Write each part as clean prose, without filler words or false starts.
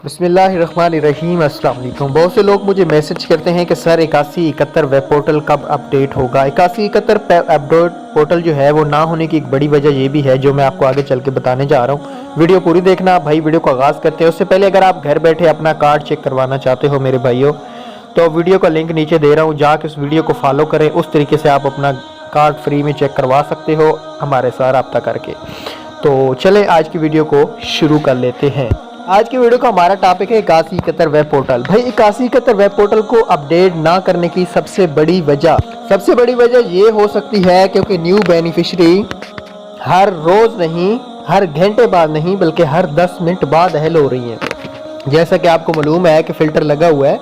बिस्मिल्लाहिर्रहमानिर्रहीम। अस्सलाम वालेकुम। बहुत से लोग मुझे मैसेज करते हैं कि सर 8171 वेब पोर्टल कब अपडेट होगा। 8171 अपडेट पोर्टल जो है वो ना होने की एक बड़ी वजह ये भी है जो मैं आपको आगे चल के बताने जा रहा हूँ। वीडियो पूरी देखना भाई। वीडियो को आगाज़ करते हैं उससे पहले अगर आप घर बैठे अपना कार्ड चेक करवाना चाहते हो मेरे भाइयों, तो वीडियो का लिंक नीचे दे रहा हूँ, जाके उस वीडियो को फॉलो करें। उस तरीके से आप अपना कार्ड फ्री में चेक करवा सकते हो हमारे साथ रब्ता करके। तो चलें आज की वीडियो को शुरू कर लेते हैं। आज की वीडियो का हमारा टॉपिक है 8171 वेब पोर्टल। भाई 8171 वेब पोर्टल को अपडेट ना करने की सबसे बड़ी वजह ये हो सकती है क्योंकि न्यू बेनिफिशियरी हर रोज नहीं, हर घंटे बाद नहीं, बल्कि हर 10 मिनट बाद अहल हो रही है। जैसा कि आपको मालूम है कि फिल्टर लगा हुआ है।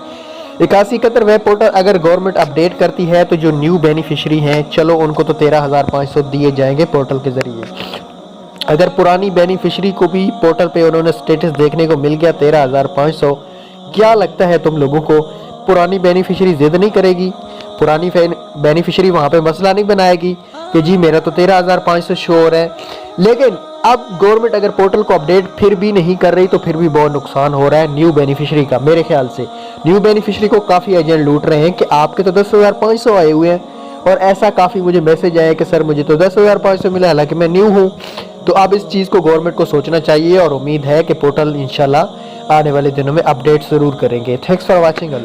8171 वेब पोर्टल अगर गवर्नमेंट अपडेट करती है तो जो न्यू बेनिफिशियरी हैं चलो उनको तो 13,500 दिए जाएंगे पोर्टल के जरिए। अगर पुरानी बेनिफिशियरी को भी पोर्टल पे उन्होंने स्टेटस देखने को मिल गया 13,500, क्या लगता है तुम लोगों को पुरानी बेनिफिशियरी जिद नहीं करेगी? पुरानी बेनिफिशियरी वहाँ पे मसला नहीं बनाएगी कि जी मेरा तो 13,500 शो हो रहा है। लेकिन अब गवर्नमेंट अगर पोर्टल को अपडेट फिर भी नहीं कर रही तो फिर भी बहुत नुकसान हो रहा है न्यू बेनिफिशियरी का। मेरे ख्याल से न्यू बेनिफिशियरी को काफ़ी एजेंट लूट रहे हैं कि आपके तो 10,500 आए हुए हैं, और ऐसा काफ़ी मुझे मैसेज आया कि सर मुझे तो 10,500 मिला हालांकि मैं न्यू हूँ। तो अब इस चीज़ को गवर्नमेंट को सोचना चाहिए और उम्मीद है कि पोर्टल इंशाल्लाह आने वाले दिनों में अपडेट ज़रूर करेंगे। Thanks for watching.